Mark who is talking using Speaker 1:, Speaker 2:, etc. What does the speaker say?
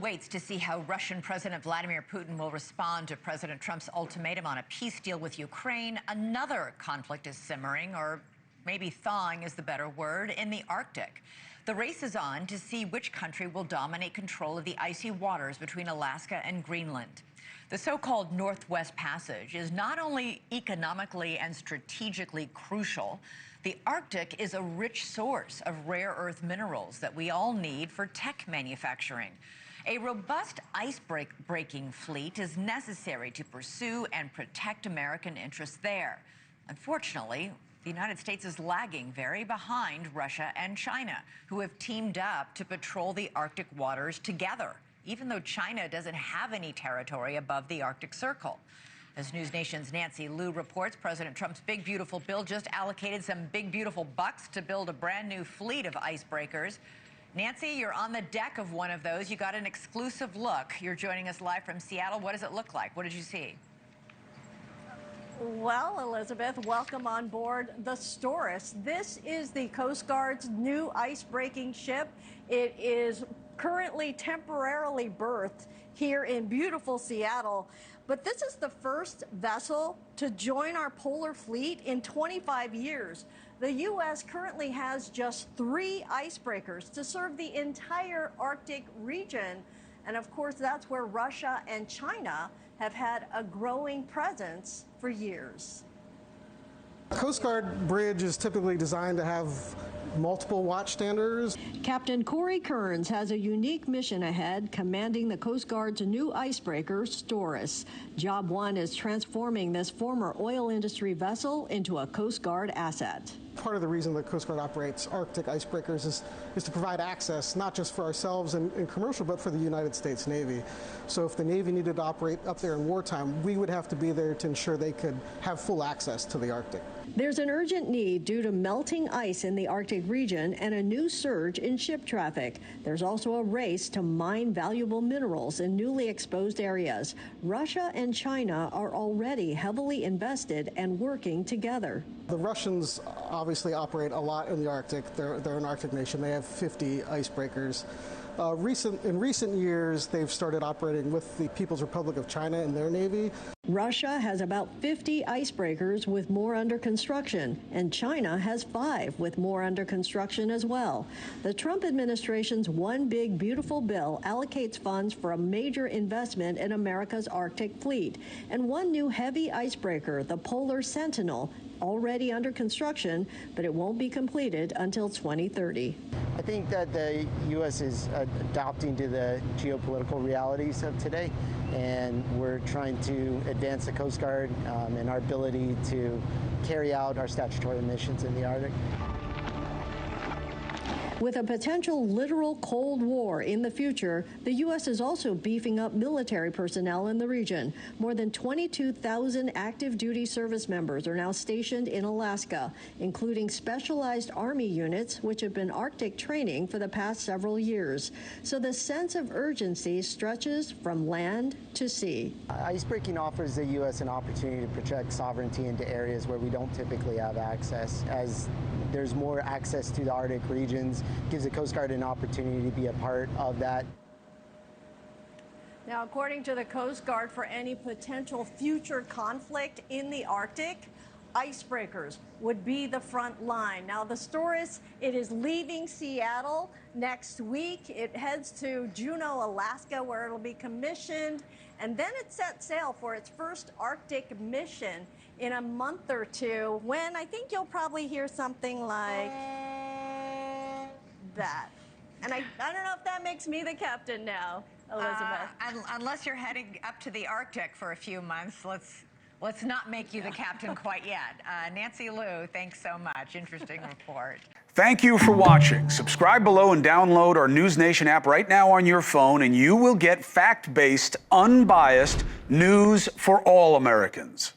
Speaker 1: world waits to see how Russian President Vladimir Putin will respond to President Trump's ultimatum on a peace deal with Ukraine. Another conflict is simmering, or maybe thawing is the better word, in the Arctic. The race is on to see which country will dominate control of the icy waters between Alaska and Greenland. The so-called Northwest Passage is not only economically and strategically crucial, the Arctic is a rich source of rare earth minerals that we all need for tech manufacturing. A robust ice-breaking fleet is necessary to pursue and protect American interests there. Unfortunately, the United States is lagging very behind Russia and China, who have teamed up to patrol the Arctic waters together, even though China doesn't have any territory above the Arctic Circle. As NewsNation's Nancy Liu reports, President Trump's big, beautiful bill just allocated some big, beautiful bucks to build a brand new fleet of icebreakers. Nancy, you're on the deck of one of those. You got an exclusive look. You're joining us live from Seattle. What does it look like? What did you see?
Speaker 2: Well, Elizabeth, welcome on board the Storis. This is the Coast Guard's new ice-breaking ship. It is currently temporarily berthed here in beautiful Seattle, but this is the first vessel to join our polar fleet in 25 years. The U.S. currently has just 3 icebreakers to serve the entire Arctic region. And of course, that's where Russia and China have had a growing presence for years.
Speaker 3: A Coast Guard bridge is typically designed to have multiple watchstanders.
Speaker 2: Captain Corey Kearns has a unique mission ahead, commanding the Coast Guard's new icebreaker, Storis. Job 1 is transforming this former oil industry vessel into a Coast Guard asset.
Speaker 3: Part of the reason that Coast Guard operates Arctic icebreakers is to provide access, not just for ourselves in commercial, but for the United States Navy. So if the Navy needed to operate up there in wartime, we would have to be there to ensure they could have full access to the Arctic.
Speaker 2: There's an urgent need due to melting ice in the Arctic region and a new surge in ship traffic. There's also a race to mine valuable minerals in newly exposed areas. Russia and China are already heavily invested and working together.
Speaker 3: The Russians obviously operate a lot in the Arctic. They're an Arctic nation. They have 50 icebreakers. In recent years, they've started operating with the People's Republic of China and their Navy.
Speaker 2: Russia has about 50 icebreakers with more under construction, and China has 5 with more under construction as well. The Trump administration's One Big Beautiful Bill allocates funds for a major investment in America's Arctic fleet, and one new heavy icebreaker, the Polar Sentinel, already under construction, but it won't be completed until 2030.
Speaker 4: I think that the U.S. is adapting to the geopolitical realities of today, and we're trying to advance the Coast Guard and our ability to carry out our statutory missions in the Arctic.
Speaker 2: With a potential literal Cold War in the future, the U.S. is also beefing up military personnel in the region. More than 22,000 active duty service members are now stationed in Alaska, including specialized Army units, which have been Arctic training for the past several years. So the sense of urgency stretches from land to sea.
Speaker 4: Icebreaking offers the U.S. an opportunity to project sovereignty into areas where we don't typically have access. As there's more access to the Arctic regions, gives the Coast Guard an opportunity to be a part of that.
Speaker 2: Now, according to the Coast Guard, for any potential future conflict in the Arctic, icebreakers would be the front line. Now, the Storis, it is leaving Seattle next week. It heads to Juneau, Alaska, where it'll be commissioned, and then it sets sail for its first Arctic mission in a month or two, when I think you'll probably hear something like that. And I don't know if that makes me the captain now, Elizabeth.
Speaker 1: Unless you're heading up to the Arctic for a few months, let's not make you the captain quite yet. Nancy Liu, thanks so much. Interesting report.
Speaker 5: Thank you for watching. Subscribe below and download our NewsNation app right now on your phone, and you will get fact-based, unbiased news for all Americans.